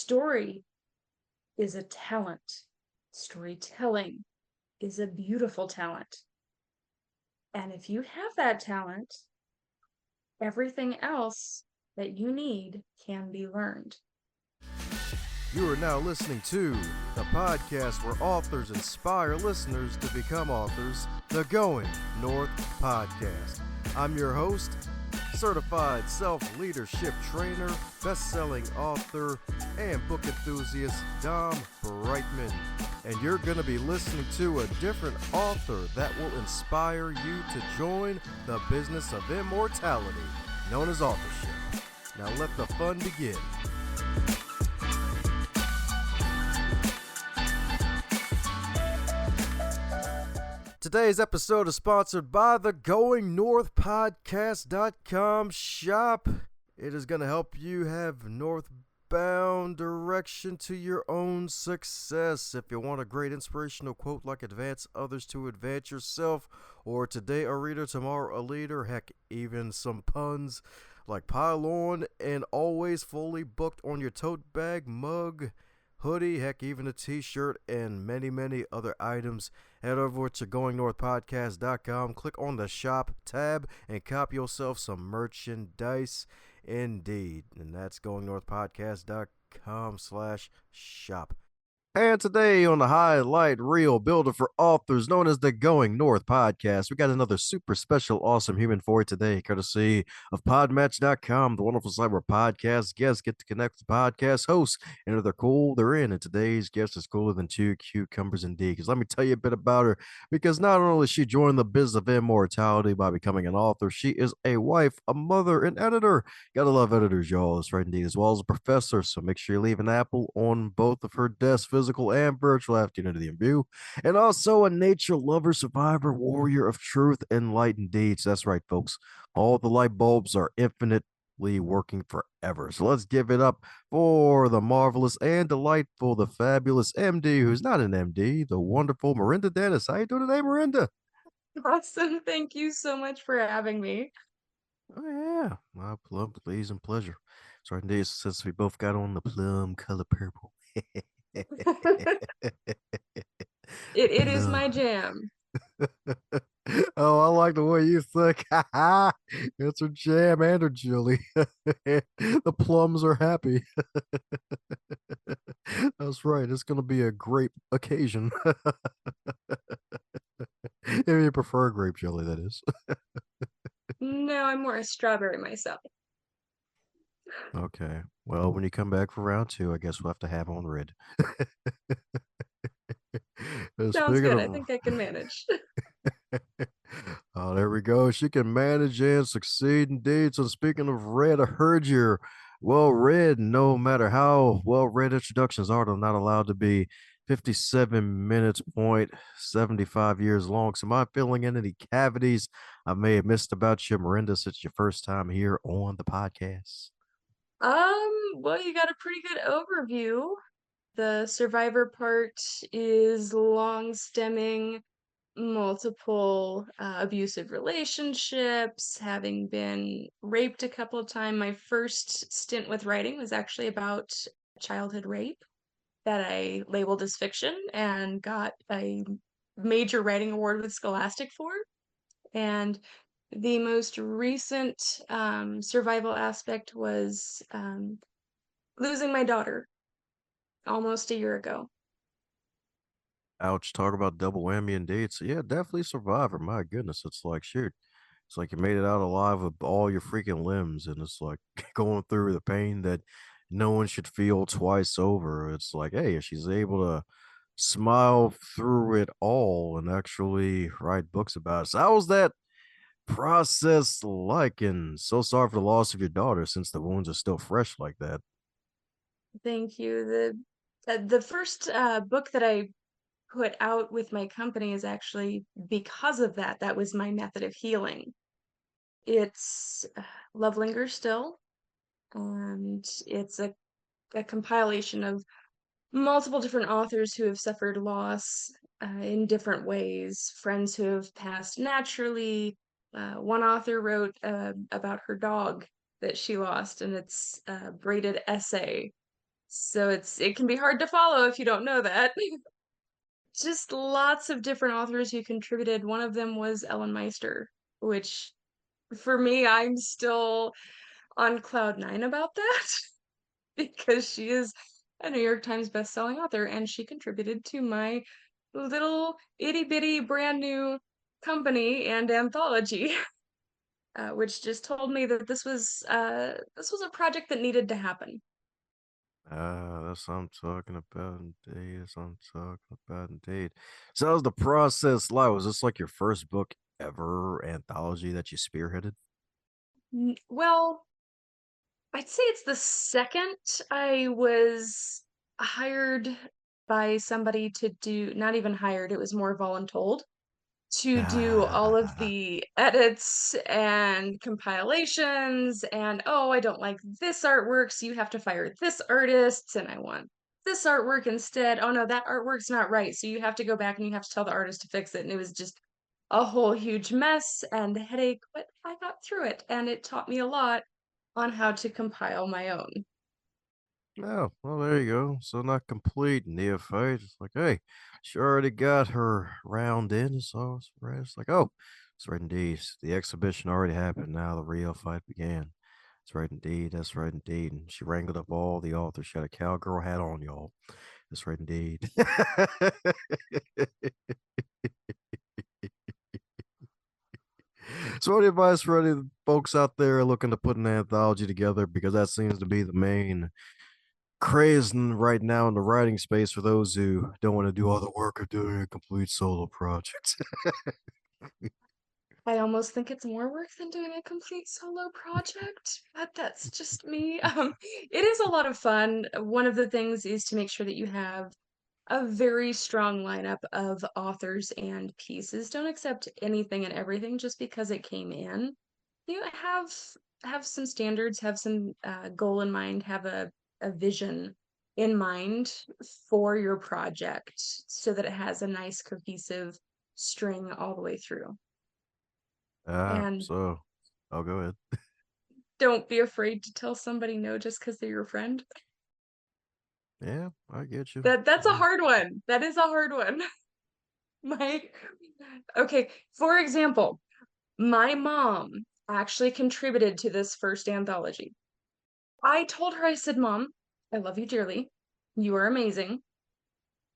Story is a talent. Storytelling is a beautiful talent. And if you have that talent, everything else that you need can be learned. You are now listening to the podcast where authors inspire listeners to become authors, the Going North Podcast. I'm your host, certified self-leadership trainer, best-selling author, and book enthusiast, Dom Brightman. And you're going to be listening to a different author that will inspire you to join the business of immortality, known as authorship. Now let the fun begin. Today's episode is sponsored by the GoingNorthPodcast.com shop. It is going to help you have northbound direction to your own success. If you want a great inspirational quote like advance others to advance yourself, or today a reader, tomorrow a leader, heck, even some puns like pile on and always fully booked on your tote bag, mug, hoodie, heck, even a t-shirt, and many, many other items, head over to GoingNorthPodcast.com, click on the shop tab, and cop yourself some merchandise indeed. And that's GoingNorthPodcast.com/shop. And today on the highlight reel builder for authors known as the Going North Podcast, we got another super special, awesome human for you today, courtesy of Podmatch.com, the wonderful site where podcast guests get to connect with the podcast hosts. And if they're cool, they're in. And today's guest is cooler than two cucumbers indeed. Because let me tell you a bit about her. Because not only she joined the business of immortality by becoming an author, she is a wife, a mother, an editor. Gotta love editors, y'all. That's right indeed. As well as a professor. So make sure you leave an apple on both of her desks, physical and virtual, after you into the view. And also a nature lover, survivor, warrior of truth, and light indeed. So that's right, folks. All the light bulbs are infinitely working forever. So let's give it up for the marvelous and delightful, the fabulous MD, who's not an MD, the wonderful Marinda Dennis. How you doing today, Marinda? Awesome. Thank you so much for having me. Oh yeah, my plum, please and pleasure. So indeed, since we both got on the plum color purple. It is Plum. my jam. Oh, I like the way you think. It's her jam and her jelly. The plums are happy. That's right. It's going to be a great occasion. If you prefer grape jelly, that is. No, I'm more a strawberry myself. Okay. Well, when you come back for round two, I guess we'll have to have on red. Sounds Speaking good. I of, think I can manage. oh, there we go. She can manage and succeed indeed. So speaking of red, I heard you're well read. No matter how well read introductions are, they're not allowed to be 57 minutes point 75 years long. So am I filling in any cavities I may have missed about you, Marinda, since your first time here on the podcast? Well, you got a pretty good overview. The survivor part is long stemming, multiple abusive relationships, having been raped a couple of times. My first stint with writing was actually about childhood rape that I labeled as fiction and got a major writing award with Scholastic for. And the most recent survival aspect was losing my daughter almost a year ago. Ouch, talk about double whammy indeed. So yeah, definitely survivor. My goodness. It's like shoot. It's like you made it out alive with all your freaking limbs, and it's like going through the pain that no one should feel twice over. It's like, hey, if she's able to smile through it all and actually write books about it. So how was that process like? And so sorry for the loss of your daughter since the wounds are still fresh like that. Thank you. The first book that I put out with my company is actually because of that. That was my method of healing. It's Love Lingers Still, and it's a compilation of multiple different authors who have suffered loss in different ways, friends who have passed naturally. One author wrote about her dog that she lost, and it's a braided essay So it can be hard to follow if you don't know that. Just lots of different authors who contributed. One of them was Ellen Meister, which for me, I'm still on cloud nine about that because she is a New York Times bestselling author and she contributed to my little itty bitty brand new company and anthology, which just told me that this was a project that needed to happen. That's what I'm talking about indeed. That's what I'm talking about indeed. So how's the process like? Was this like your first book ever anthology that you spearheaded? Well, I'd say it's the second. I was hired by somebody to do, not even hired, it was more voluntold to do all of Ah, the edits and compilations and, "Oh, I don't like this artwork, so you have to fire this artist, and I want this artwork instead. Oh, no, that artwork's not right, so you have to go back and you have to tell the artist to fix it," and it was just a whole huge mess and headache, but I got through it, and it taught me a lot on how to compile my own. oh, well, there you go. So not complete neophyte. It's like, hey, she already got her round in, so it's right. It's like, oh, it's right indeed. The exhibition already happened. Now the real fight began. That's right indeed. That's right indeed. And she wrangled up all the authors. She had a cowgirl hat on, y'all. That's right indeed. So, any advice for any folks out there looking to put an anthology together? Because that seems to be the main craze right now in the writing space for those who don't want to do all the work of doing a complete solo project. I almost think it's more work than doing a complete solo project, but that's just me. It is a lot of fun. One of the things is to make sure that you have a very strong lineup of authors and pieces. Don't accept anything and everything just because it came in. You have some standards, have some goal in mind, have a vision in mind for your project so that it has a nice cohesive string all the way through. And So I'll go ahead. don't be afraid to tell somebody no just because 'cause they're your friend. Yeah, I get you. That's a hard one. That is a hard one. My Okay, for example, my mom actually contributed to this first anthology. I told her, I said, "Mom, I love you dearly. You are amazing.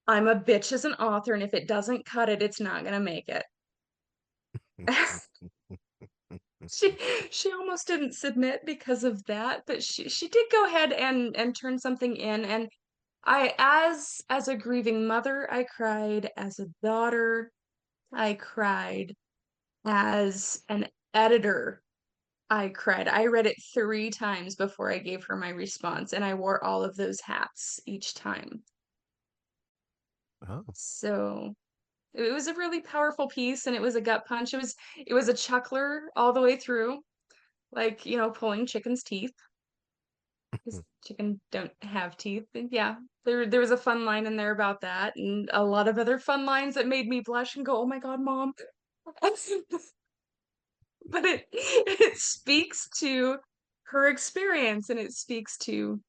I'm a bitch as an author, and if it doesn't cut it, it's not gonna make it." She she almost didn't submit because of that, but she did go ahead and turn something in, and I as a grieving mother, I cried, as a daughter, I cried, as an editor, I cried. I read it 3 times before I gave her my response, and I wore all of those hats each time. Oh, So, it was a really powerful piece, and it was a gut punch. It was a chuckler all the way through, like, pulling chicken's teeth. 'Cause chicken don't have teeth, and yeah, there was a fun line in there about that, and a lot of other fun lines that made me blush and go, "Oh my god, mom." But it speaks to her experience, and it speaks to,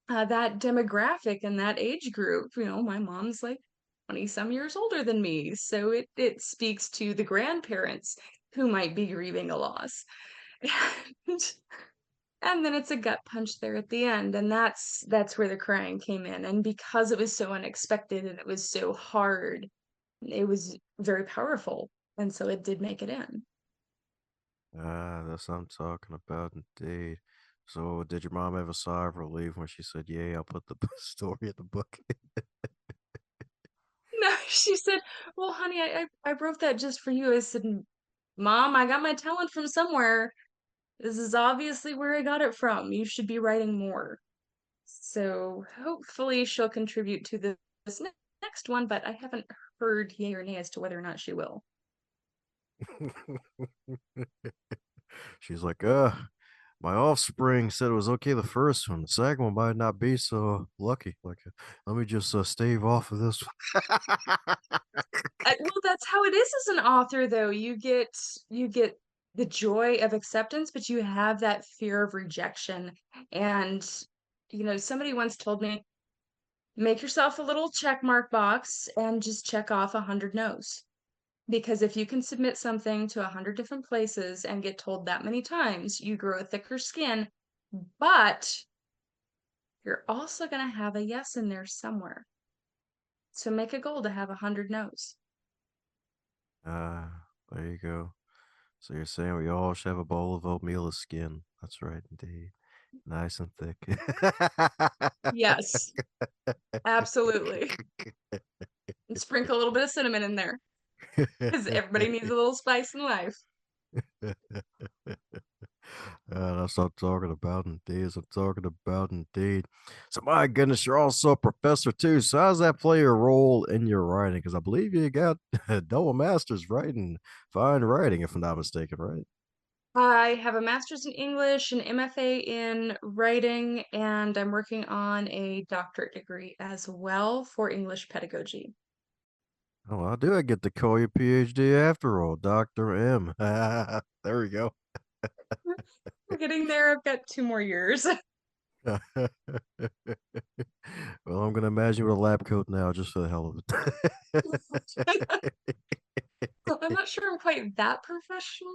that demographic and that age group. My mom's, like, 20 some years older than me, so it speaks to the grandparents who might be grieving a loss. And And then it's a gut punch there at the end, and that's where the crying came in, and because it was so unexpected and it was so hard, it was very powerful, and so it did make it in. that's what I'm talking about indeed. So, did your mom ever sigh of relief when she said, "Yeah, I'll put the story in the book"? No, she said, "Well, honey, I wrote that just for you." I said, "Mom, I got my talent from somewhere. This is obviously where I got it from. You should be writing more." So, hopefully she'll contribute to this next one, but I haven't heard yay or nay as to whether or not she will. She's like, my offspring said it was okay the first one. The second one might not be so lucky. Like, let me just stave off of this one. Well, that's how it is as an author, though. You get the joy of acceptance, but you have that fear of rejection. And somebody once told me, Make yourself a little check mark box and just check off 100 no's. Because if you can submit something to 100 different places and get told that many times, you grow a thicker skin, but you're also going to have a yes in there somewhere. So make a goal to have 100 no's. There you go. So you're saying we all should have a bowl of oatmeal of skin. That's right, indeed. Nice and thick. Yes, absolutely. And sprinkle a little bit of cinnamon in there because everybody needs a little spice in life. That's what I'm talking about, indeed. That's what I'm talking about, indeed. So, my goodness, you're also a professor too. So, how does that play a role in your writing? Because I believe you got a double master's writing, fine writing, if I'm not mistaken, right? I have a master's in English, an MFA in writing, and I'm working on a doctorate degree as well for English pedagogy. Oh, I do. I get to call you PhD after all, Dr. M. There we go. We're getting there. I've got 2 more years. Well, I'm going to imagine you with a lab coat now just for the hell of it. I'm not sure I'm quite that professional.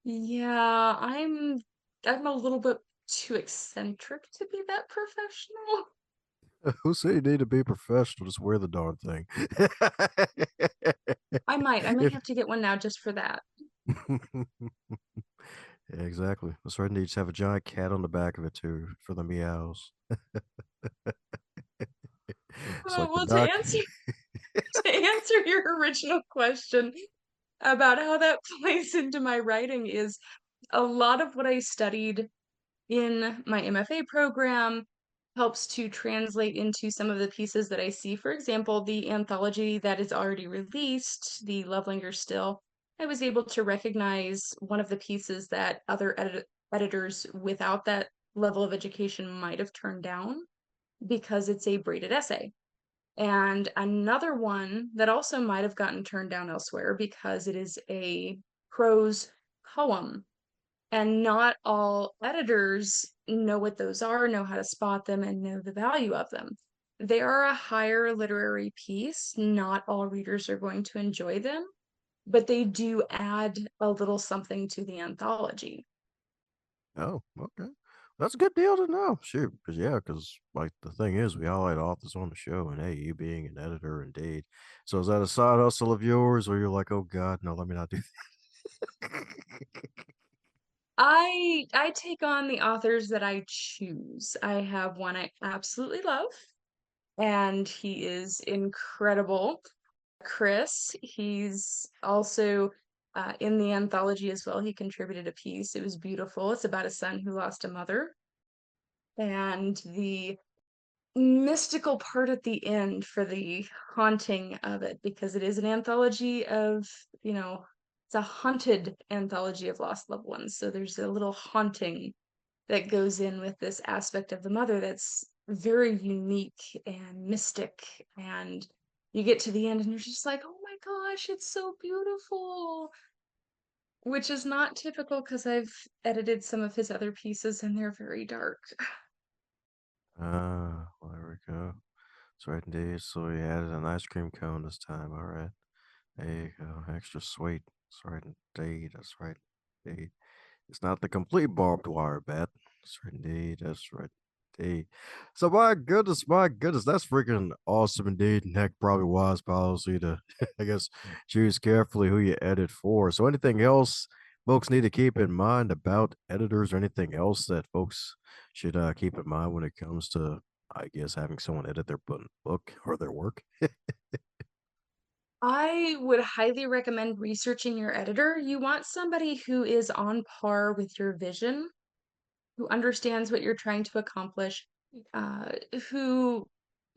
Yeah, I'm a little bit too eccentric to be that professional. Who said you need to be professional? Just wear the darn thing. I might If have to get one now just for that. Yeah, exactly. That's right. And you just have a giant cat on the back of it too for the meows. It's like the Well, doc. to answer your original question about how that plays into my writing is a lot of what I studied in my MFA program helps to translate into some of the pieces that I see. For example, the anthology that is already released, the Lingers Still, I was able to recognize one of the pieces that other editors without that level of education might have turned down because it's a braided essay. And another one that also might have gotten turned down elsewhere because it is a prose poem, and not all editors know what those are, know how to spot them, and know the value of them. They are a higher literary piece. Not all readers are going to enjoy them, but they do add a little something to the anthology. Oh, okay. That's a good deal to know. Shoot, because yeah, because like the thing is, we highlight authors on the show, and hey, you being an editor, indeed. So is that a side hustle of yours, or you're like, oh God, no, let me not do that? I take on the authors that I choose. I have one I absolutely love, and he is incredible. Chris, he's also in the anthology as well. He contributed a piece. It was beautiful. It's about a son who lost a mother, and the mystical part at the end for the haunting of it, because it is an anthology of, you know, it's a haunted anthology of lost loved ones. So there's a little haunting that goes in with this aspect of the mother that's very unique and mystic. And you get to the end and you're just like, oh my gosh, it's so beautiful. Which is not typical because I've edited some of his other pieces and they're very dark. Well, there we go. That's right, indeed. So we added an ice cream cone this time. All right. There you go. Extra sweet. That's right, indeed. That's right, indeed. It's not the complete barbed wire bat. That's right, indeed. That's right, indeed. So my goodness, that's freaking awesome indeed. And heck, probably wise policy to, I guess, choose carefully who you edit for. So anything else folks need to keep in mind about editors, or anything else that folks should keep in mind when it comes to, I guess, having someone edit their book or their work? I would highly recommend researching your editor. You want somebody who is on par with your vision, who understands what you're trying to accomplish, uh, who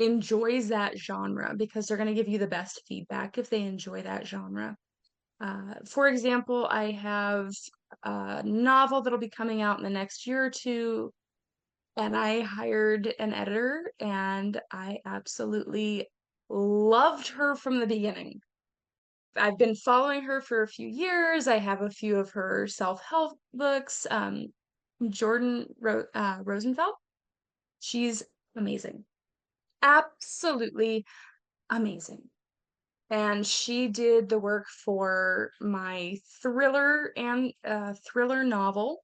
enjoys that genre because they're going to give you the best feedback if they enjoy that genre. For example, I have a novel that'll be coming out in the next year or two, and I hired an editor, and I absolutely loved her from the beginning. I've been following her for a few years. I have a few of her self-help books. Rosenfeld, she's amazing. absolutely amazing. And she did the work for my thriller novel.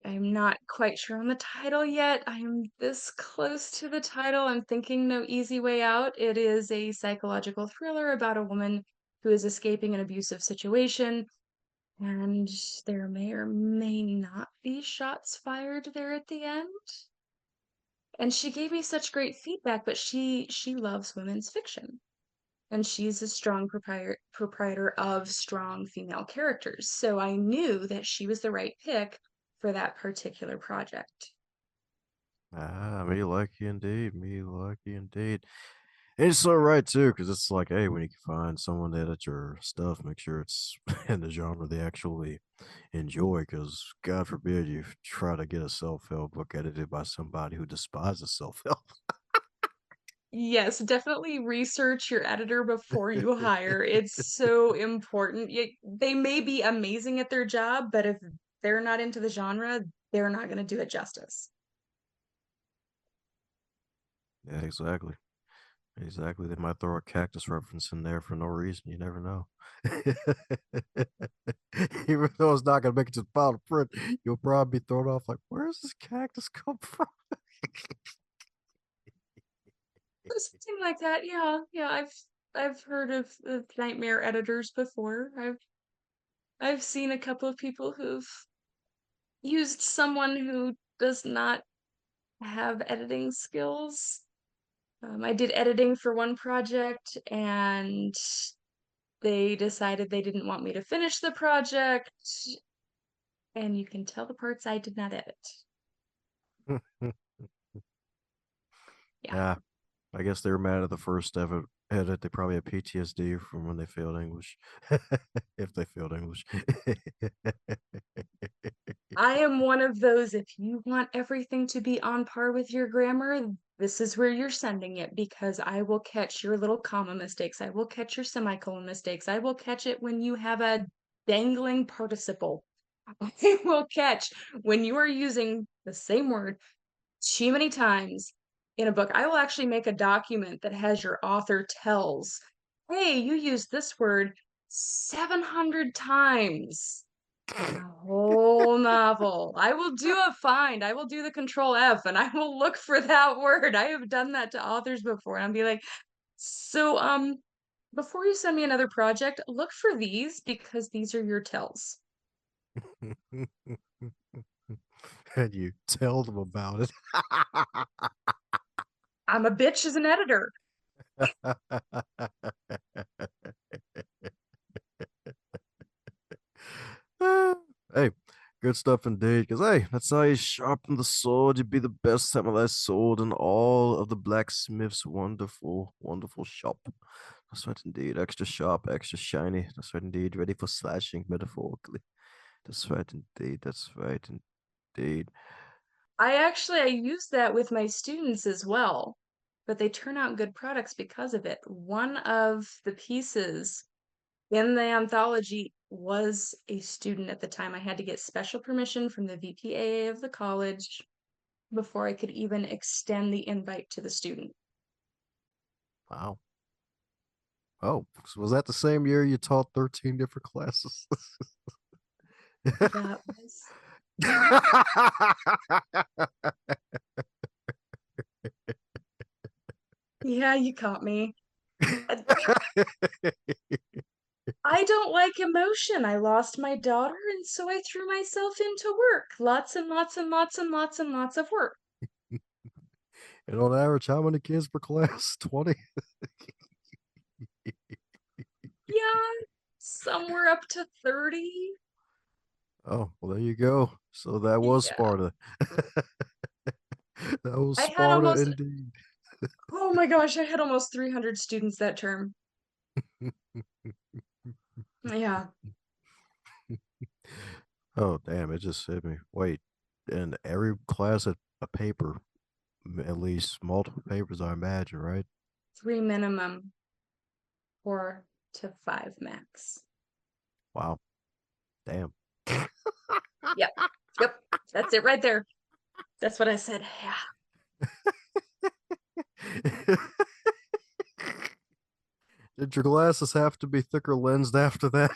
I'm not quite sure on the title yet. I'm this close to the title. I'm thinking No Easy Way Out. It is a psychological thriller about a woman who is escaping an abusive situation, and there may or may not be shots fired there at the end. And she gave me such great feedback, but she loves women's fiction. And she's a strong proprietor of strong female characters. So I knew that she was the right pick for that particular project. Ah, me lucky indeed. Me lucky indeed. And it's so right too, because it's like, hey, when you can find someone to edit your stuff, make sure it's in the genre they actually enjoy. Because God forbid you try to get a self-help book edited by somebody who despises self-help. Yes, definitely research your editor before you hire. It's so important. They may be amazing at their job, but if they're not into the genre, they're not going to do it justice. Yeah, exactly. Exactly. They might throw a cactus reference in there for no reason. You never know. Even though it's not going to make it to the final print, you'll probably be thrown off like, where does this cactus come from? Something like that. Yeah, yeah. I've heard of nightmare editors before. I've seen a couple of people who've used someone who does not have editing skills. I did editing for one project, and they decided they didn't want me to finish the project, and you can tell the parts I did not edit. Yeah. Yeah, I guess they were mad at the first ever edit. They probably had PTSD from when they failed English. If they failed English. I am one of those, if you want everything to be on par with your grammar, this is where you're sending it because I will catch your little comma mistakes. I will catch your semicolon mistakes. I will catch it when you have a dangling participle. I will catch when you are using the same word too many times in a book. I will actually make a document that has your author tells, hey, you used this word 700 times in a whole novel. I will do a find. I will do the control F and I will look for that word. I have done that to authors before and I'll be like, so before you send me another project, look for these because these are your tells. And you tell them about it. I'm a bitch as an editor. Hey, good stuff indeed. Because, hey, that's how you sharpen the sword. You be the best samurai sword in all of the blacksmith's wonderful, wonderful shop. That's right indeed. Extra sharp, extra shiny. That's right indeed. Ready for slashing metaphorically. That's right indeed. That's right indeed. I use that with my students as well, but they turn out good products because of it. One of the pieces in the anthology was a student at the time. I had to get special permission from the VPAA of the college before I could even extend the invite to the student. Wow. Oh, so was that the same year you taught 13 different classes? That was, yeah, you caught me. Uh, I don't like emotion. I lost my daughter, and so I threw myself into work. Lots and lots and lots and lots and lots of work. And on average, how many kids per class? 20? Yeah, somewhere up to 30. Oh, well, there you go. So that was Yeah. Sparta. That was I had Sparta almost, indeed. oh my gosh, I had almost 300 students that term. Yeah. Oh, damn, it just hit me. Wait, and every class had a paper, at least multiple papers, I imagine, right? Three minimum, 4 to 5 max. Wow, damn. Yep. Yep. That's it right there. That's what I said. Yeah. Did your glasses have to be thicker lensed after that?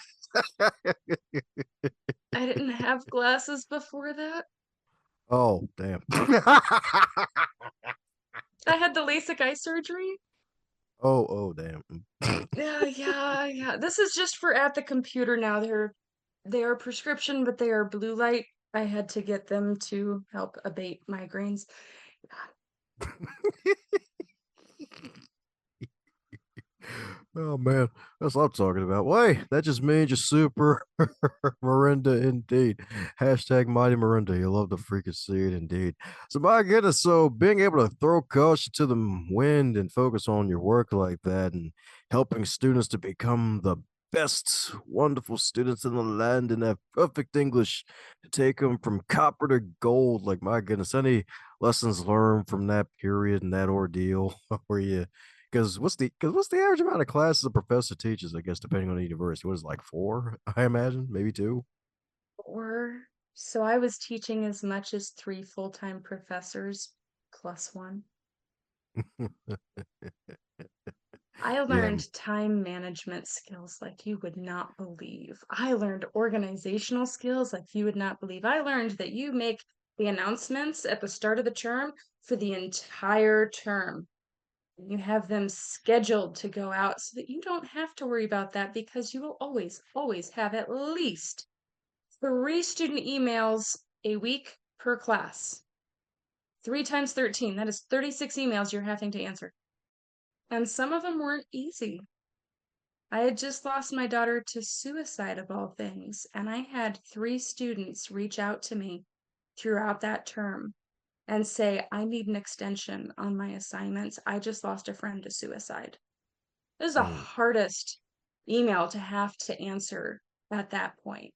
I didn't have glasses before that. Oh, damn. I had the LASIK eye surgery. Oh, damn. Yeah, yeah, yeah. This is just for at the computer now. They are prescription, but they are blue light. I had to get them to help abate migraines. Oh man, that's what I'm talking about. Wait, that just means you're super Marinda indeed. Hashtag mighty Marinda. You love to freaking see it indeed. So my goodness, so being able to throw caution to the wind and focus on your work like that and helping students to become the best wonderful students in the land and have perfect English to take them from copper to gold. Like my goodness, any lessons learned from that period and that ordeal where you because what's the average amount of classes a professor teaches? I guess depending on the university, what is it, like four? I imagine maybe two. Or so I was teaching as much as three full-time professors plus one. I Yeah. learned time management skills like you would not believe. I learned organizational skills like you would not believe. I learned that you make the announcements at the start of the term for the entire term. You have them scheduled to go out so that you don't have to worry about that because you will always, always have at least three student emails a week per class. Three times 13, that is 36 emails you're having to answer. And some of them weren't easy. I had just lost my daughter to suicide, of all things, and I had three students reach out to me throughout that term and say, I need an extension on my assignments. I just lost a friend to suicide. This is the Mm, hardest email to have to answer at that point.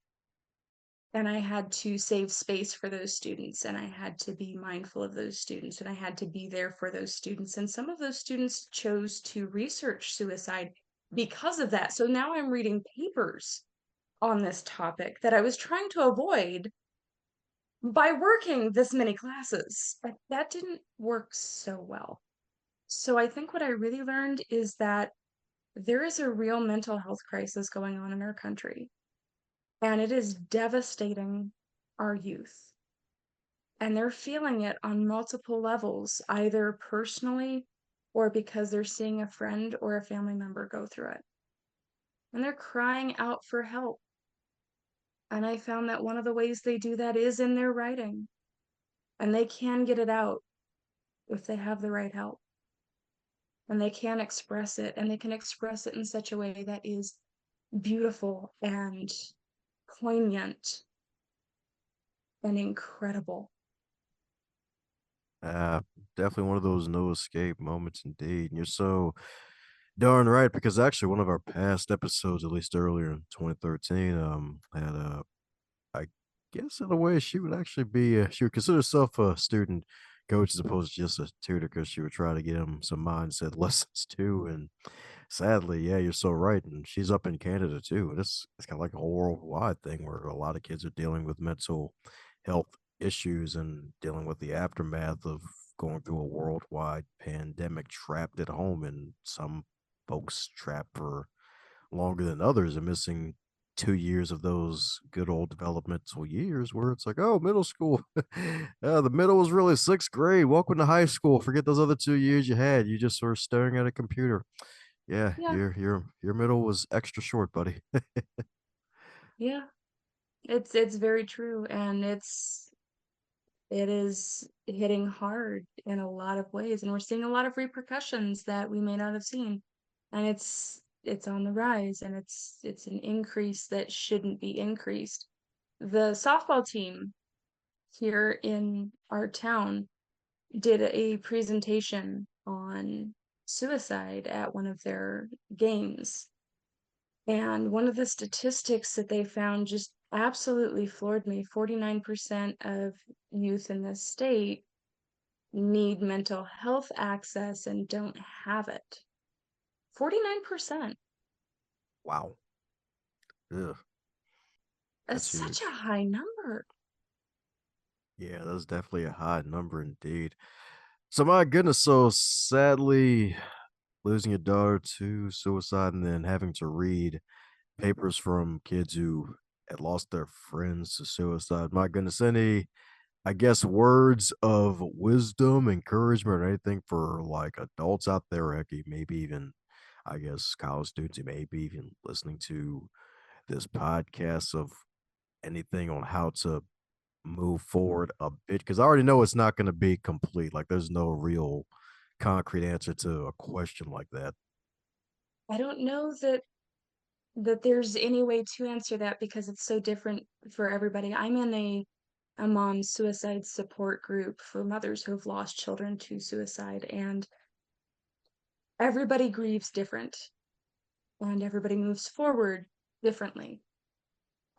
And I had to save space for those students, and I had to be mindful of those students, and I had to be there for those students. And some of those students chose to research suicide because of that. So now I'm reading papers on this topic that I was trying to avoid by working this many classes. But that didn't work so well. So I think what I really learned is that there is a real mental health crisis going on in our country, and it is devastating our youth. And they're feeling it on multiple levels, either personally or because they're seeing a friend or a family member go through it. And they're crying out for help. And I found that one of the ways they do that is in their writing. And they can get it out if they have the right help. And they can express it, and they can express it in such a way that is beautiful and poignant and incredible. uh, definitely one of those no escape moments indeed. And you're so darn right because actually one of our past episodes, at least earlier in 2013, had I guess in a way she would actually be she would consider herself a student coach as opposed to just a tutor because she would try to get him some mindset lessons too. And sadly, yeah, you're so right. And she's up in Canada too. And it's kind of like a whole worldwide thing where a lot of kids are dealing with mental health issues and dealing with the aftermath of going through a worldwide pandemic trapped at home. And some folks trapped for longer than others and missing 2 years of those good old developmental years where it's like, oh, middle school. The middle was really sixth grade. Welcome to high school. Forget those other 2 years you had. You just were staring at a computer. Yeah, Yeah, your middle was extra short, buddy. yeah. It's very true, and it is hitting hard in a lot of ways, and we're seeing a lot of repercussions that we may not have seen. And it's on the rise, and it's an increase that shouldn't be increased. The softball team here in our town did a presentation on suicide at one of their games. And one of the statistics that they found just absolutely floored me. 49% of youth in this state need mental health access and don't have it. 49%. Wow. Ugh, That's that's such a huge. high number. Yeah, that's definitely a high number indeed. So my goodness, so sadly, losing your daughter to suicide and then having to read papers from kids who had lost their friends to suicide. My goodness, any, I guess, words of wisdom, encouragement, or anything for like adults out there, heck, maybe even, I guess, college students who maybe even listening to this podcast of anything on how to move forward a bit? Because I already know it's not going to be complete. Like, there's no real concrete answer to a question like that. I don't know that there's any way to answer that because it's so different for everybody. I'm in a mom suicide support group for mothers who have lost children to suicide, and everybody grieves different and everybody moves forward differently.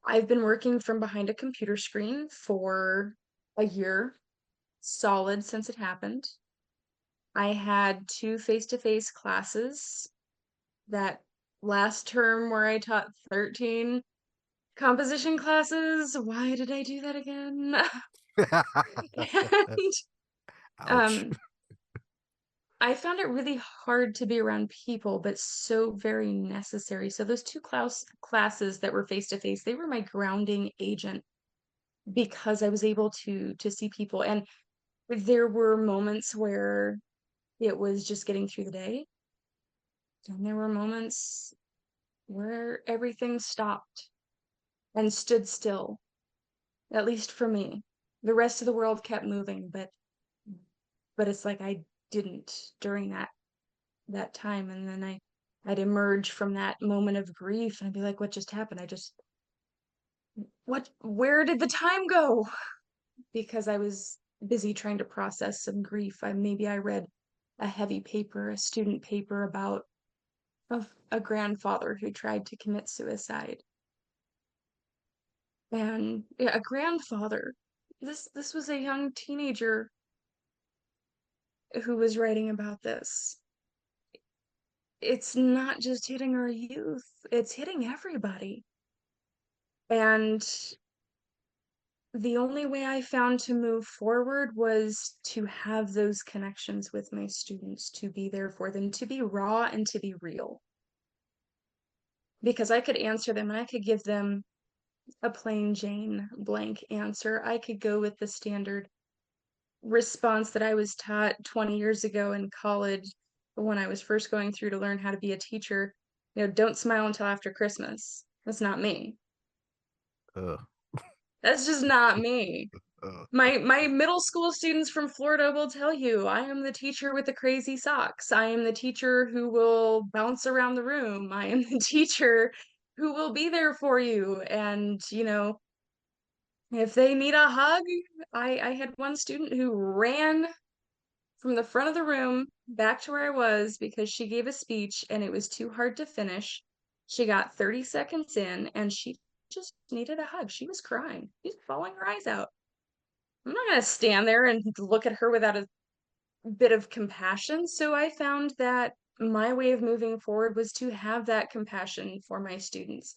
I've been working from behind a computer screen for a year solid since it happened. I had two face-to-face classes that last term where I taught 13 composition classes. Why did I do that again? And Ouch. um, I found it really hard to be around people, but so very necessary. So those two classes that were face to face, they were my grounding agent because I was able to see people. And there were moments where it was just getting through the day, and there were moments where everything stopped and stood still, at least for me. The rest of the world kept moving, but it's like I didn't during that time. And then I'd emerge from that moment of grief and I'd be like, what just happened? Where did the time go? Because I was busy trying to process some grief. Maybe I read a heavy paper, a student paper about a grandfather who tried to commit suicide. And yeah, a grandfather. This was a young teenager who was writing about this. It's not just hitting our youth, it's hitting everybody. And the only way I found to move forward was to have those connections with my students, to be there for them, to be raw and to be real. Because I could answer them and I could give them a plain Jane blank answer. I could go with the standard response that I was taught 20 years ago in college when I was first going through to learn how to be a teacher. Don't smile until after Christmas. That's not me. Uh, That's just not me. uh, My middle school students from Florida will tell you, I am the teacher with the crazy socks. I am the teacher who will bounce around the room. I am the teacher who will be there for you. And, if they need a hug, I had one student who ran from the front of the room back to where I was because she gave a speech and it was too hard to finish. She got 30 seconds in and she just needed a hug. She was crying. She was bawling her eyes out. I'm not gonna stand there and look at her without a bit of compassion. So I found that my way of moving forward was to have that compassion for my students.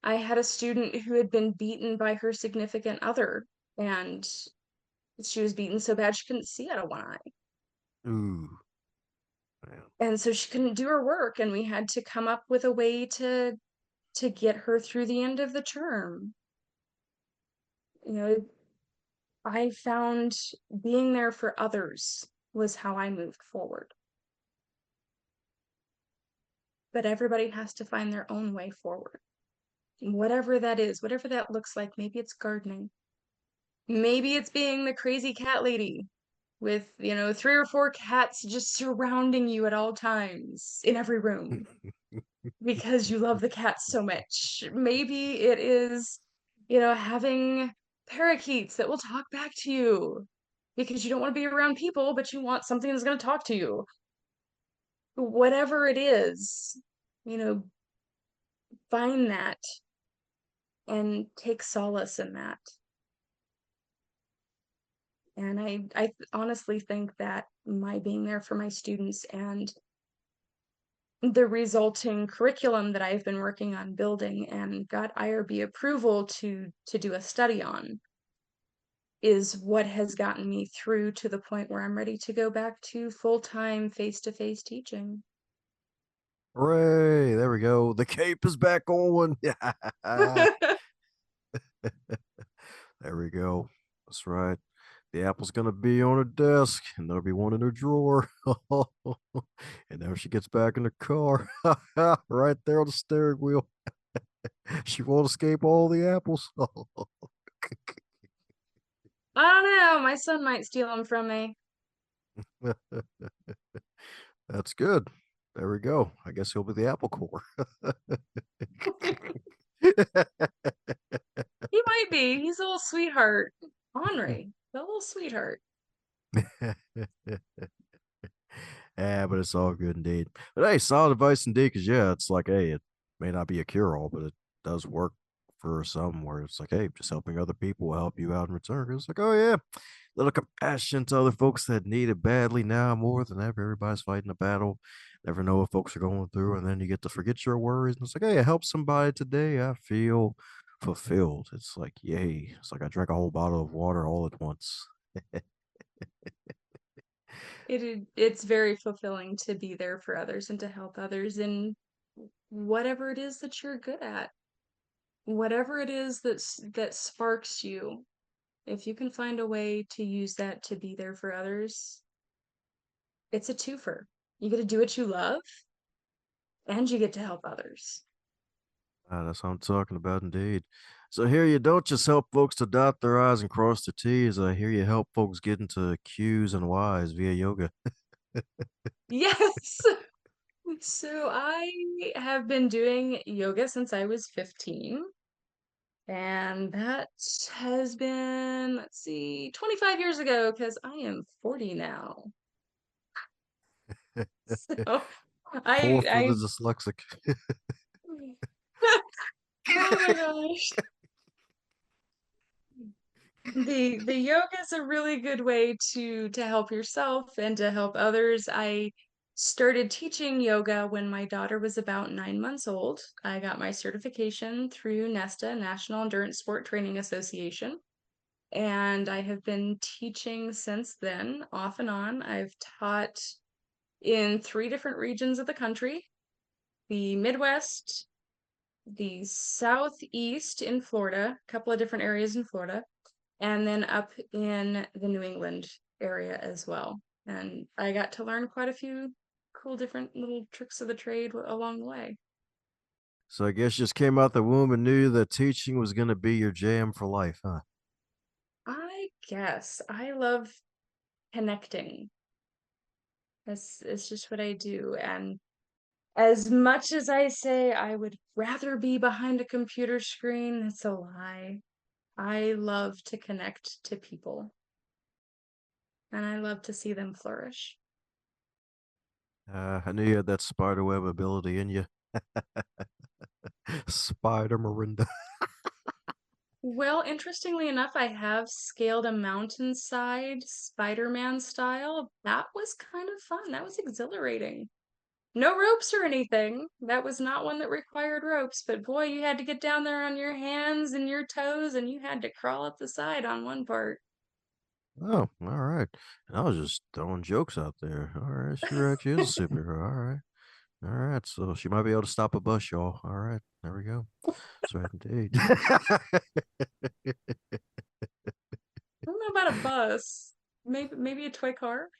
I had a student who had been beaten by her significant other, and she was beaten so bad she couldn't see out of one eye. ooh, man. And so she couldn't do her work, and we had to come up with a way to get her through the end of the term. You know, I found being there for others was how I moved forward. But everybody has to find their own way forward. Whatever that is, whatever that looks like, maybe it's gardening. Maybe it's being the crazy cat lady with, three or four cats just surrounding you at all times in every room because you love the cats so much. Maybe it is, having parakeets that will talk back to you because you don't want to be around people, but you want something that's going to talk to you. Whatever it is, you know, find that and take solace in that. And I honestly think that my being there for my students and the resulting curriculum that I've been working on building and got IRB approval to do a study on is what has gotten me through to the point where I'm ready to go back to full-time face-to-face teaching. Hooray! There we go. The cape is back on. There we go. That's right. The apple's gonna be on her desk, and there'll be one in her drawer. And now she gets back in the car, right there on the steering wheel. She won't escape all the apples. I don't know. My son might steal them from me. That's good. There we go. I guess he'll be the apple core. He might be. He's a little sweetheart. Henri, a little sweetheart. Yeah, but it's all good indeed. But hey, solid advice indeed. Because yeah, it's like, hey, it may not be a cure all, but it does work for some. Where it's like, hey, just helping other people will help you out in return. It's like, oh yeah, little compassion to other folks that need it badly now more than ever. Everybody's fighting a battle. Never know what folks are going through, and then you get to forget your worries. And it's like, hey, I helped somebody today. I feel fulfilled. It's like, yay! It's like I drank a whole bottle of water all at once. It's very fulfilling to be there for others and to help others in whatever it is that you're good at. Whatever it is that sparks you. If you can find a way to use that to be there for others, it's a twofer. You get to do what you love and you get to help others. That's what I'm talking about, indeed. So here you don't just help folks to dot their I's and cross their T's. I hear you help folks get into Q's and Y's via yoga. Yes. So I have been doing yoga since I was 15. And that has been, let's see, 25 years ago because I am 40 now. So Four I for the I dyslexic. oh my gosh. The yoga is a really good way to help yourself and to help others. I started teaching yoga when my daughter was about 9 months old. I got my certification through NESTA, National Endurance Sport Training Association, and I have been teaching since then, off and on. I've taught in 3 different regions of the country, the Midwest, the Southeast in Florida, a couple of different areas in Florida, and then up in the New England area as well. And I got to learn quite a few cool different little tricks of the trade along the way. So I guess you just came out the womb and knew that teaching was going to be your jam for life, huh? I guess I love connecting. It's just what I do. And as much as I say I would rather be behind a computer screen, it's a lie. I love to connect to people and I love to see them flourish. I knew you had that spider web ability in you. Spider Marinda. Well, interestingly enough, I have scaled a mountainside Spider-Man style. That was kind of fun. That was exhilarating. No ropes or anything. That was not one that required ropes, but boy, you had to get down there on your hands and your toes and you had to crawl up the side on one part. Oh, all right. And I was just throwing jokes out there. All right, she actually is a superhero. All right. All right. So she might be able to stop a bus, y'all. All right. There we go. That's right indeed. I don't know about a bus. Maybe a toy car.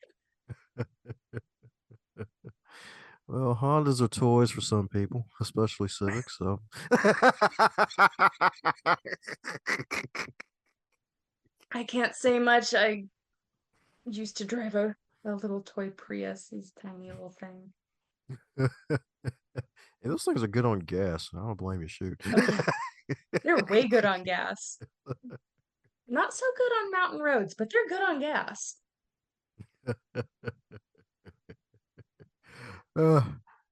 Well, Hondas are toys for some people, especially Civics. So, I can't say much. I used to drive a little toy Prius, this tiny little thing. hey, those things are good on gas. I don't blame you. Shoot. Oh yeah, they're way good on gas. Not so good on mountain roads, but they're good on gas. Uh,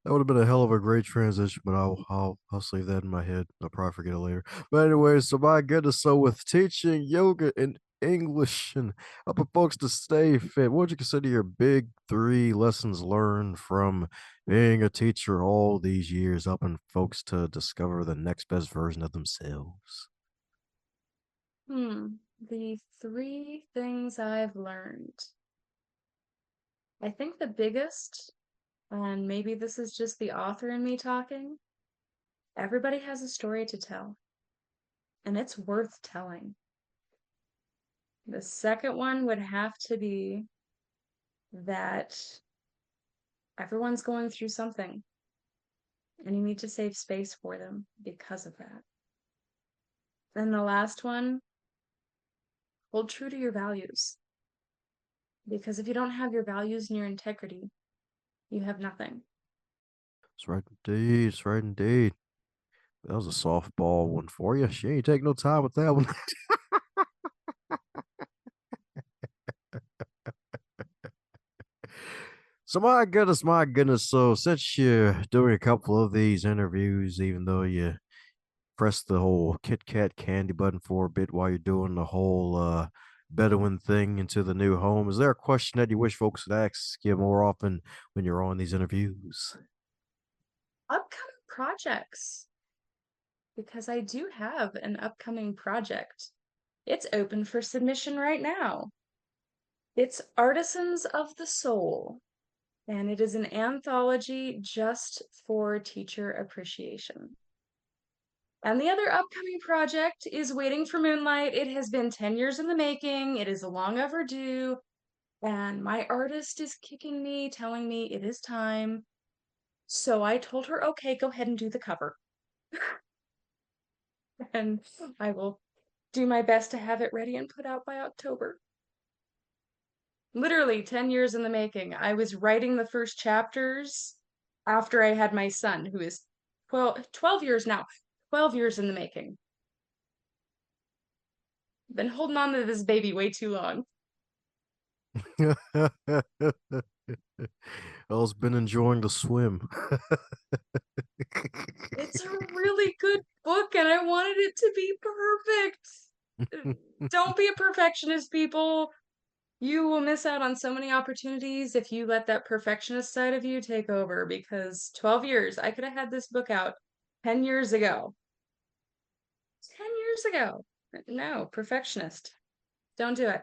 that would have been a hell of a great transition, but I'll save that in my head. I'll probably forget it later. But anyway, so my goodness, so with teaching yoga and English and helping folks to stay fit, what would you consider your big 3 lessons learned from being a teacher all these years, helping folks to discover the next best version of themselves? The 3 things I've learned. I think the biggest and maybe this is just the author in me talking. Everybody has a story to tell, and it's worth telling. The second one would have to be that everyone's going through something, and you need to save space for them because of that. Then the last one, hold true to your values. Because if you don't have your values and your integrity, you have nothing. That's right indeed. That's right indeed. That was a softball one for you. She ain't take no time with that one. So my goodness. So since you're doing a couple of these interviews, even though you press the whole Kit Kat candy button for a bit while you're doing the whole Bedouin thing into the new home, is there a question that you wish folks would ask you more often when you're on these interviews? Upcoming projects, because I do have an upcoming project. It's open for submission right now. It's Artisans of the Soul, and it is an anthology just for teacher appreciation. And the other upcoming project is Waiting for Moonlight. It has been 10 years in the making. It is long overdue. And my artist is kicking me, telling me it is time. So I told her, okay, go ahead and do the cover. And I will do my best to have it ready and put out by October. Literally 10 years in the making. I was writing the first chapters after I had my son, who is 12 years now, 12 years in the making. Been holding on to this baby way too long. Elle's been enjoying the swim. It's a really good book, and I wanted it to be perfect. Don't be a perfectionist, people. You will miss out on so many opportunities if you let that perfectionist side of you take over, because 12 years, I could have had this book out 10 years ago. 10 years ago. No, perfectionist. Don't do it.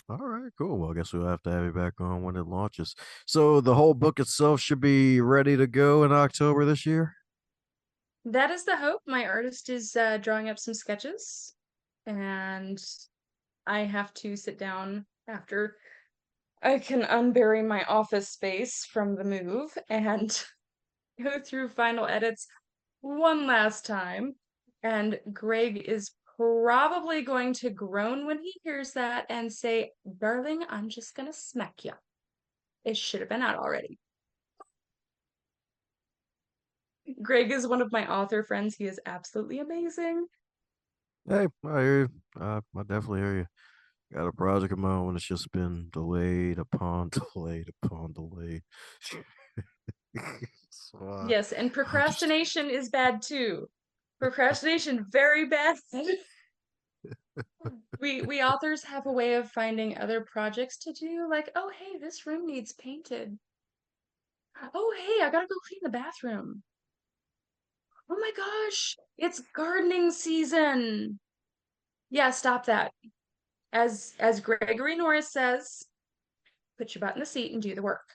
All right, cool. Well, I guess we'll have to have you back on when it launches. So the whole book itself should be ready to go in October this year. That is the hope. My artist is drawing up some sketches, and I have to sit down after I can unbury my office space from the move and go through final edits one last time. And Greg is probably going to groan when he hears that and say, "Darling, I'm just gonna smack you. It should have been out already." Greg is one of my author friends. He is absolutely amazing. Hey, I hear you. I definitely hear you. Got a project of my own. It's just been delayed upon delayed upon delayed. So Yes, and I'm just procrastination is bad too. Procrastination, very bad. We authors have a way of finding other projects to do, like, oh hey, this room needs painted. Oh hey, I gotta go clean the bathroom. Oh my gosh, it's gardening season. Yeah, stop that. As Gregory Norris says, put your butt in the seat and do the work.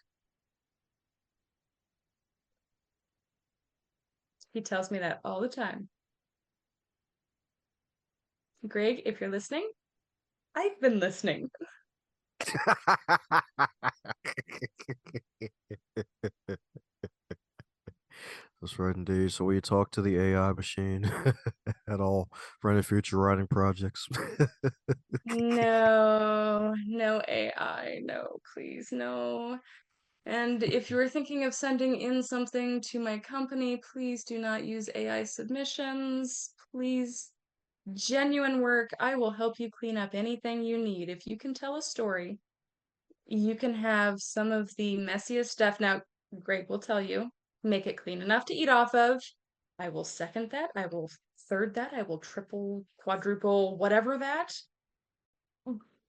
He tells me that all the time. Greg, if you're listening, I've been listening. That's right, indeed. So, will you talk to the AI machine at all for any future writing projects? No, no AI, no, please, no. And if you are thinking of sending in something to my company, please do not use AI submissions. Please, genuine work. I will help you clean up anything you need. If you can tell a story, you can have some of the messiest stuff. Now, Greg will tell you, make it clean enough to eat off of. I will second that. I will third that. I will triple, quadruple, whatever that.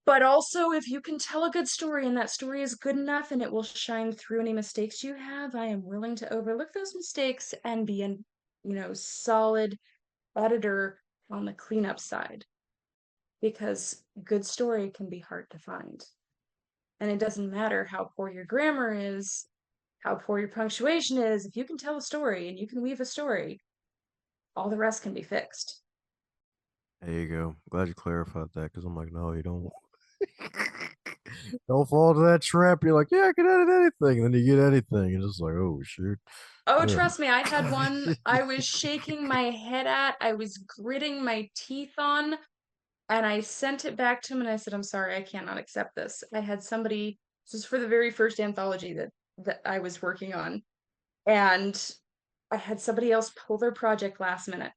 But also, if you can tell a good story and that story is good enough and it will shine through any mistakes you have, I am willing to overlook those mistakes and be an, solid editor on the cleanup side, because good story can be hard to find. And it doesn't matter how poor your grammar is, how poor your punctuation is, if you can tell a story and you can weave a story, all the rest can be fixed. There you go. Glad you clarified that because I'm like, no, you don't. Don't fall to that trap. You're like, yeah, I can edit anything. And then you get anything. And it's like, oh, shoot. Oh, Yeah. trust me, I had one I was shaking my head at, I was gritting my teeth on, and I sent it back to him and I said, I'm sorry, I cannot accept this. I had somebody, this was for the very first anthology that I was working on, and I had somebody else pull their project last minute,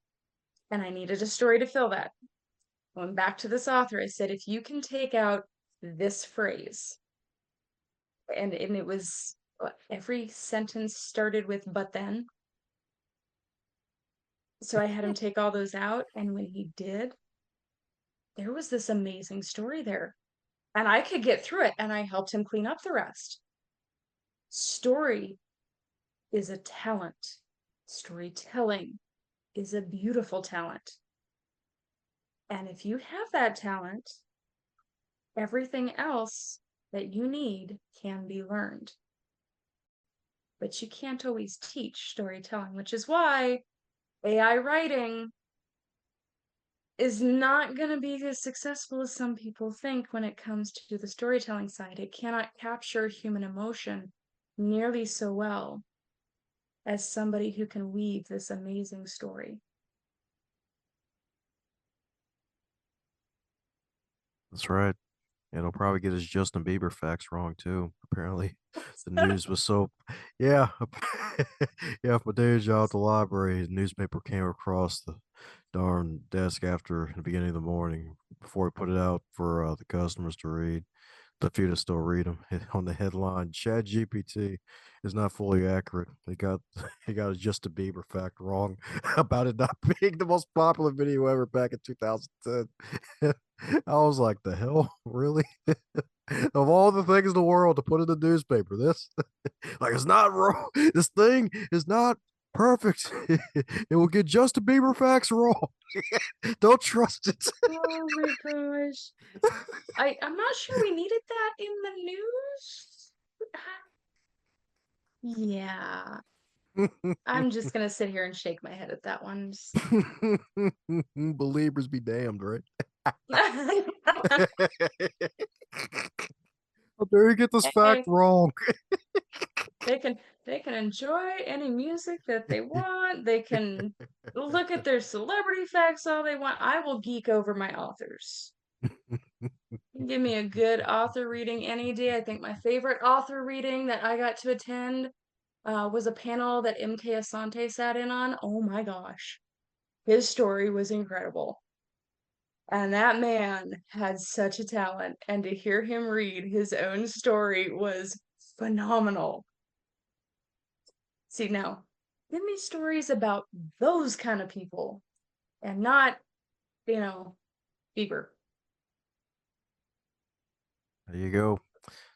and I needed a story to fill that. Going back to this author, I said, if you can take out this phrase, and it was every sentence started with but then. So I had him take all those out, and when he did, there was this amazing story there. And I could get through it, and I helped him clean up the rest. Story is a talent. Storytelling is a beautiful talent. And if you have that talent, everything else that you need can be learned. But you can't always teach storytelling, which is why AI writing is not going to be as successful as some people think when it comes to the storytelling side. It cannot capture human emotion nearly so well as somebody who can weave this amazing story. That's right. And he'll probably get his Justin Bieber facts wrong too. Apparently, the news was so. Yeah, yeah. My day job at the library, the newspaper came across the darn desk after the beginning of the morning before we put it out for the customers to read. The few that still read them on the headline. Chad GPT is not fully accurate. He got a Justin Bieber fact wrong about it not being the most popular video ever back in 2010. I was like, the hell, really? Of all the things in the world to put in the newspaper, this like it's not wrong. This thing is not perfect. It will get Justin Bieber facts wrong. Don't trust it. Oh my gosh. I'm not sure we needed that in the news. Yeah. I'm just gonna sit here and shake my head at that one. Believers be damned, right? How dare you get this fact Hey, wrong? they can they can enjoy any music that they want. They can look at their celebrity facts all they want. I will geek over my authors. Give me a good author reading any day. I think my favorite author reading that I got to attend was a panel that MK Asante sat in on. Oh my gosh. His story was incredible. And that man had such a talent. And to hear him read his own story was phenomenal. See, now, give me stories about those kind of people and not, you know, Bieber. There you go.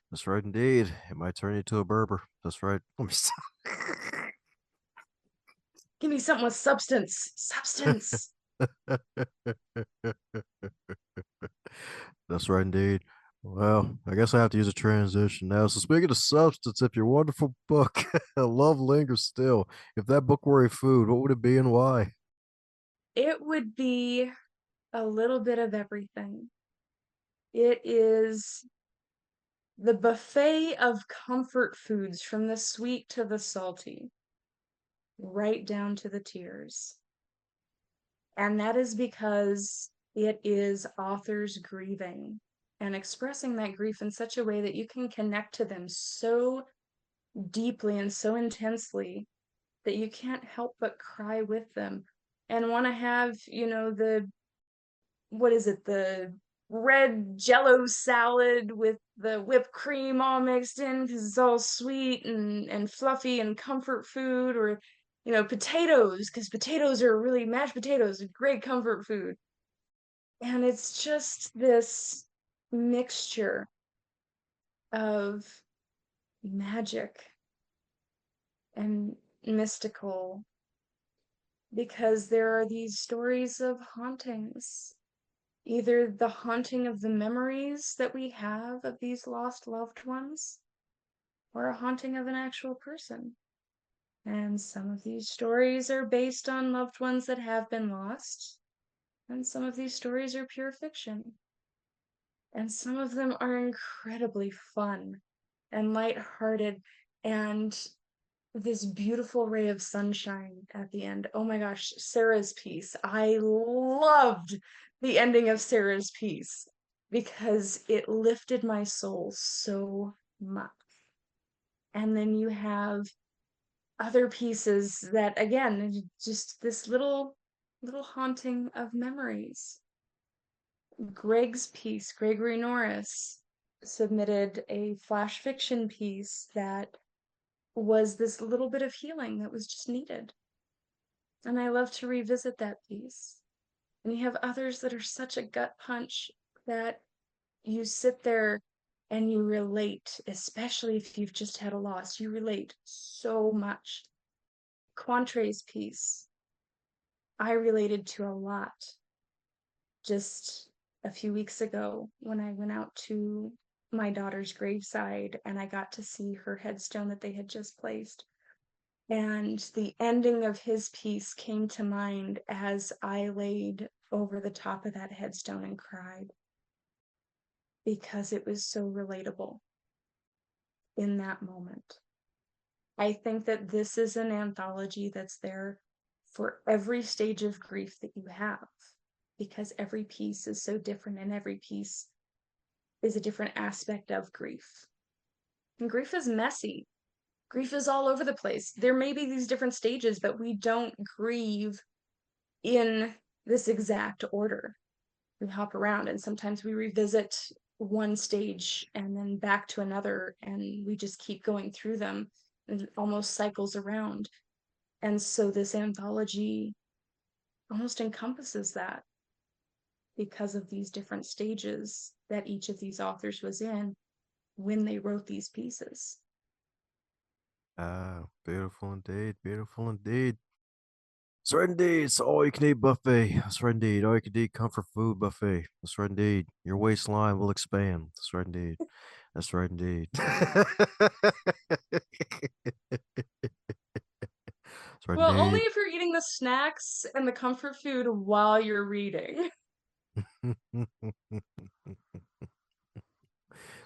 That's right, indeed. It might turn you to a Berber. That's right. Let me stop. Give me something with substance. Substance. That's right, indeed. Well, I guess I have to use a transition now. So, speaking of substance, if your wonderful book, Love Lingers Still, if that book were a food, what would it be and why? It would be a little bit of everything. It is the buffet of comfort foods from the sweet to the salty, right down to the tears. And that is because it is authors grieving and expressing that grief in such a way that you can connect to them so deeply and so intensely that you can't help but cry with them and want to have, the what is it, the red jello salad with the whipped cream all mixed in because it's all sweet and fluffy and comfort food, or potatoes, because potatoes are really mashed potatoes, a great comfort food. And it's just this mixture of magic and mystical, because there are these stories of hauntings either the haunting of the memories that we have of these lost loved ones, or a haunting of an actual person. And some of these stories are based on loved ones that have been lost, and some of these stories are pure fiction. And some of them are incredibly fun and lighthearted and this beautiful ray of sunshine at the end. Oh my gosh, Sarah's piece. I loved the ending of Sarah's piece because it lifted my soul so much. And then you have other pieces that again, just this little haunting of memories. Greg's piece, Gregory Norris, submitted a flash fiction piece that was this little bit of healing that was just needed. And I love to revisit that piece. And you have others that are such a gut punch that you sit there and you relate, especially if you've just had a loss. You relate so much. Quantre's piece, I related to a lot just a few weeks ago when I went out to my daughter's graveside and I got to see her headstone that they had just placed. And the ending of his piece came to mind as I laid over the top of that headstone and cried because it was so relatable in that moment. I think that this is an anthology that's there for every stage of grief that you have because every piece is so different and every piece is a different aspect of grief. And grief is messy. Grief is all over the place. There may be these different stages, but we don't grieve in this exact order. We hop around and sometimes we revisit one stage and then back to another, and we just keep going through them and it almost cycles around. And so this anthology almost encompasses that because of these different stages that each of these authors was in when they wrote these pieces. Ah, beautiful indeed. Beautiful indeed. That's right indeed. It's all you can eat buffet. That's right indeed. All you can eat comfort food buffet. That's right indeed. Your waistline will expand. That's right indeed. That's right indeed. That's right Well, only indeed. if you're eating the snacks and the comfort food while you're reading.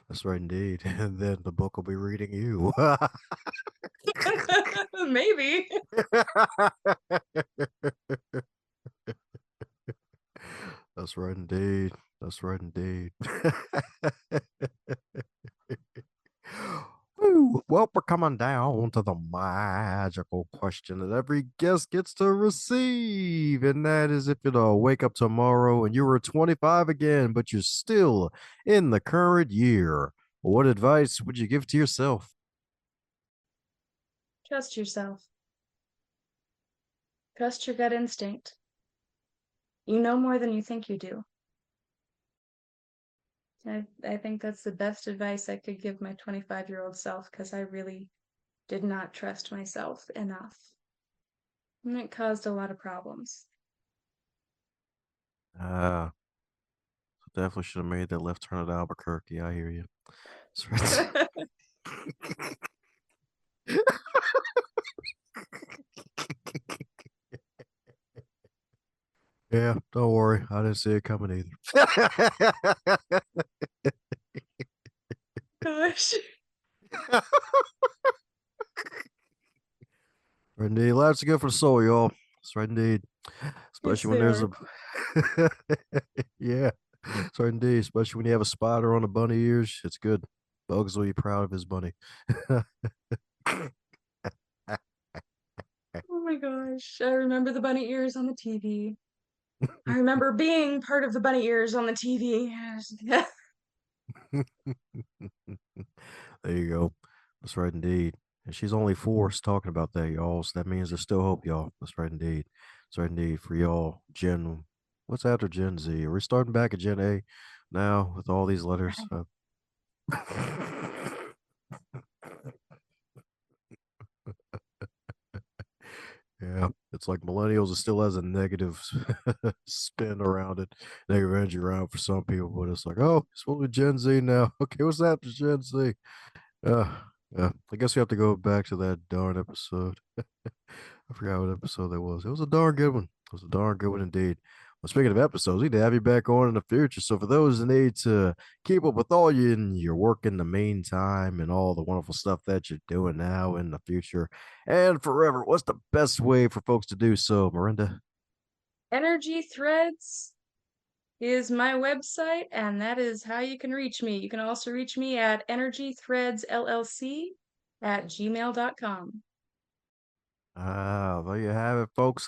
That's right indeed. And then the book will be reading you. Maybe. That's right indeed. That's right indeed. Woo. Well, we're coming down to the magical question that every guest gets to receive. And that is if you wake up tomorrow and you were 25 again, but you're still in the current year. What advice would you give to yourself? Trust yourself. Trust your gut instinct. You know more than you think you do. I think that's the best advice I could give my 25-year-old self because I really did not trust myself enough. And it caused a lot of problems. Uh, Definitely should have made that left turn at Albuquerque. I hear you. That's right. Yeah, don't worry. I didn't see it coming either. Gosh. Right indeed. Laughs are good for the soul, y'all. That's right indeed. Yes, Especially when they there's are. a yeah. That's right indeed. Especially when you have a spider on the bunny ears. It's good. Bugs will be proud of his bunny. Oh my gosh. I remember the bunny ears on the TV. I remember being part of the bunny ears on the TV. There you go. That's right indeed. And she's only 4 talking about that, y'all. So that means there's still hope, y'all. That's right indeed. That's right indeed for y'all. What's after Gen Z? Are we starting back at Gen A now with all these letters? Yeah, it's like millennials, it still has a negative spin around it, negative energy around for some people, but it's like, oh, it's supposed to be Gen Z now. Okay, what's after Gen Z? Uh, yeah, I guess we have to go back to that darn episode. I forgot what episode that was. It was a darn good one. It was a darn good one indeed. Well, speaking of episodes, we need to have you back on in the future. So for those that need to keep up with all your work in the meantime and all the wonderful stuff that you're doing now in the future and forever, what's the best way for folks to do so, Marinda? Energy Threads is my website, and that is how you can reach me. You can also reach me at energythreadsllc@gmail.com. There you have it, folks.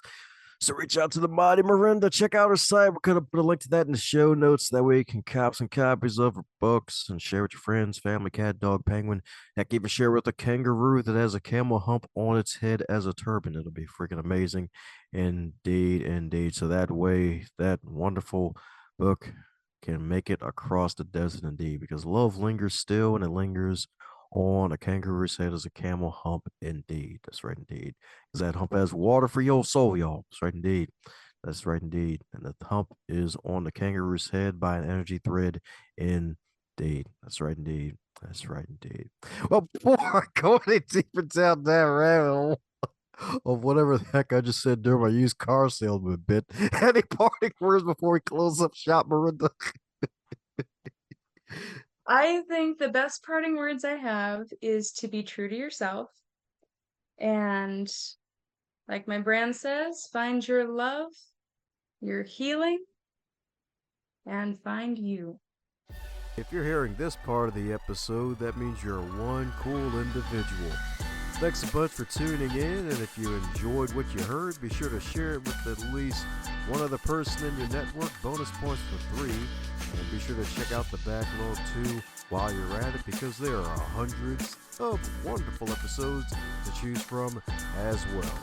So reach out to the mighty Marinda. Check out her site. We're gonna put a link to that in the show notes. That way you can cop some copies of her books and share with your friends, family, cat, dog, penguin. Heck, even share with a kangaroo that has a camel hump on its head as a turban. It'll be freaking amazing. Indeed, indeed. So that way, that wonderful book can make it across the desert indeed. Because love lingers still and it lingers on a kangaroo's head as a camel hump indeed. That's right indeed. Because that hump has water for your soul, y'all. That's right indeed. That's right indeed. And the hump is on the kangaroo's head by an energy thread indeed. That's right indeed. That's right indeed. Well, before I go any deeper down that rabbit hole of whatever the heck I just said during my used car salesman bit, any parting words before we close up shop, Marinda? I think the best parting words I have is to be true to yourself. And like my brand says, find your love, your healing, and find you. If you're hearing this part of the episode, that means you're one cool individual. Thanks a bunch for tuning in, and if you enjoyed what you heard, be sure to share it with at least one other person in your network. Bonus points for 3. And be sure to check out the backlog too while you're at it, because there are hundreds of wonderful episodes to choose from as well.